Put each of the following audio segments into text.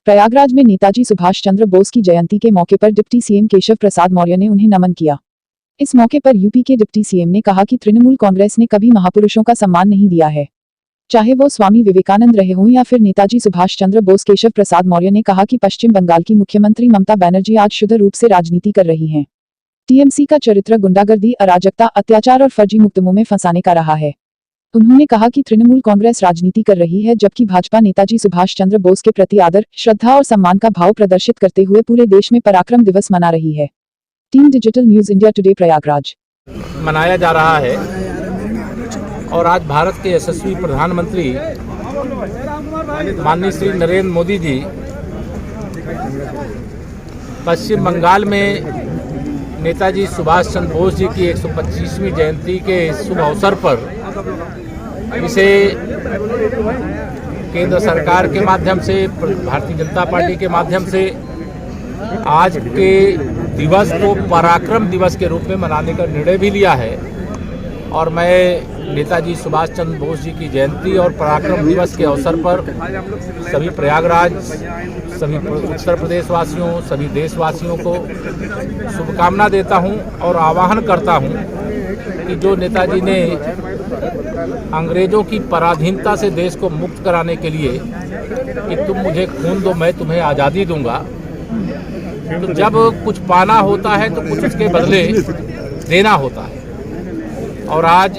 प्रयागराज में नेताजी सुभाष चंद्र बोस की जयंती के मौके पर डिप्टी सीएम केशव प्रसाद मौर्य ने उन्हें नमन किया। इस मौके पर यूपी के डिप्टी सीएम ने कहा कि तृणमूल कांग्रेस ने कभी महापुरुषों का सम्मान नहीं दिया है, चाहे वो स्वामी विवेकानंद रहे हों या फिर नेताजी सुभाष चंद्र बोस। केशव प्रसाद मौर्य ने कहा कि पश्चिम बंगाल की मुख्यमंत्री ममता बनर्जी आज शुद्ध रूप से राजनीति कर रही हैं। टीएमसी का चरित्र गुंडागर्दी, अराजकता, अत्याचार और फर्जी मुकदमों में फंसाने का रहा है। उन्होंने कहा कि तृणमूल कांग्रेस राजनीति कर रही है, जबकि भाजपा नेताजी सुभाष चंद्र बोस के प्रति आदर, श्रद्धा और सम्मान का भाव प्रदर्शित करते हुए पूरे देश में पराक्रम दिवस मना रही है। Team digital news India today Prayagraj. मनाया जा रहा है और आज भारत के यशस्वी प्रधानमंत्री माननीय श्री नरेंद्र मोदी जी पश्चिम बंगाल में नेताजी सुभाष चंद्र बोस जी की 125वीं जयंती के शुभ अवसर पर इसे केंद्र सरकार के माध्यम से, भारतीय जनता पार्टी के माध्यम से आज के दिवस को पराक्रम दिवस के रूप में मनाने का निर्णय भी लिया है। और मैं नेताजी सुभाष चंद्र बोस जी की जयंती और पराक्रम दिवस के अवसर पर सभी प्रयागराज, सभी उत्तर प्रदेश वासियों, सभी देशवासियों को शुभकामना देता हूं और आह्वान करता हूं कि जो नेताजी ने अंग्रेजों की पराधीनता से देश को मुक्त कराने के लिए कि तुम मुझे खून दो मैं तुम्हें आज़ादी दूंगा, तो जब कुछ पाना होता है तो कुछ उसके बदले देना होता है। और आज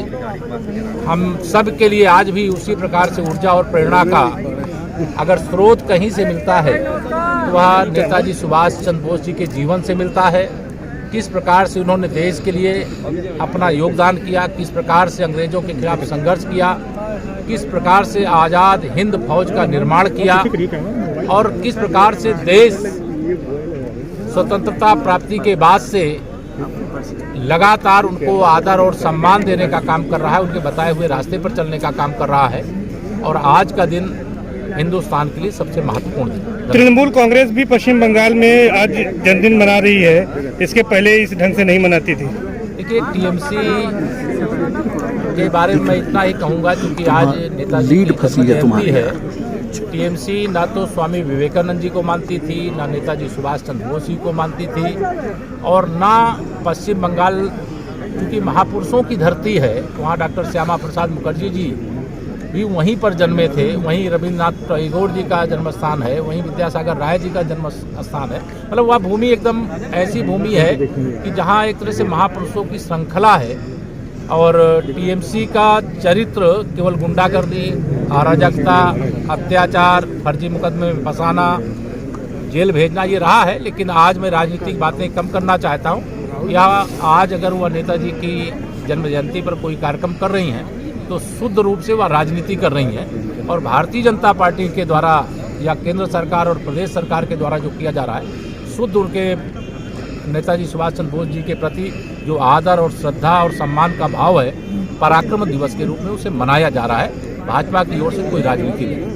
हम सब के लिए आज भी उसी प्रकार से ऊर्जा और प्रेरणा का अगर स्रोत कहीं से मिलता है तो वह नेताजी सुभाष चंद्र बोस जी के जीवन से मिलता है। किस प्रकार से उन्होंने देश के लिए अपना योगदान किया, किस प्रकार से अंग्रेजों के खिलाफ संघर्ष किया, किस प्रकार से आज़ाद हिंद फौज का निर्माण किया और किस प्रकार से देश स्वतंत्रता प्राप्ति के बाद से लगातार उनको आदर और सम्मान देने का काम कर रहा है, उनके बताए हुए रास्ते पर चलने का काम कर रहा है। और आज का दिन हिंदुस्तान के लिए सबसे महत्वपूर्ण है। तृणमूल कांग्रेस भी पश्चिम बंगाल में आज जन्मदिन मना रही है, इसके पहले इस ढंग से नहीं मनाती थी। देखिए, टीएमसी के बारे में मैं इतना ही कहूँगा क्योंकि आज नेताजी की जयंती है। टीएमसी ना तो स्वामी विवेकानंद जी को मानती थी, ना नेताजी सुभाष चंद्र बोस जी को मानती थी और ना पश्चिम बंगाल क्योंकि महापुरुषों की धरती है, वहाँ डॉक्टर श्यामा प्रसाद मुखर्जी जी भी वहीं पर जन्मे थे, वहीं रविन्द्रनाथ टैगोर जी का जन्म स्थान है, वहीं विद्यासागर राय जी का जन्म स्थान है। मतलब वह भूमि एकदम ऐसी भूमि है कि जहाँ एक तरह से महापुरुषों की श्रृंखला है। और टीएमसी का चरित्र केवल गुंडागर्दी, अराजकता, अत्याचार, फर्जी मुकदमे में फंसाना, जेल भेजना ये रहा है। लेकिन आज मैं राजनीतिक बातें कम करना चाहता हूँ। या आज अगर वह नेताजी की जन्म जयंती पर कोई कार्यक्रम कर रही हैं तो शुद्ध रूप से वह राजनीति कर रही हैं। और भारतीय जनता पार्टी के द्वारा या केंद्र सरकार और प्रदेश सरकार के द्वारा जो किया जा रहा है, शुद्ध उनके नेताजी सुभाष चंद्र बोस जी के प्रति जो आदर और श्रद्धा और सम्मान का भाव है, पराक्रम दिवस के रूप में उसे मनाया जा रहा है। भाजपा की ओर से कोई राजनीति नहीं।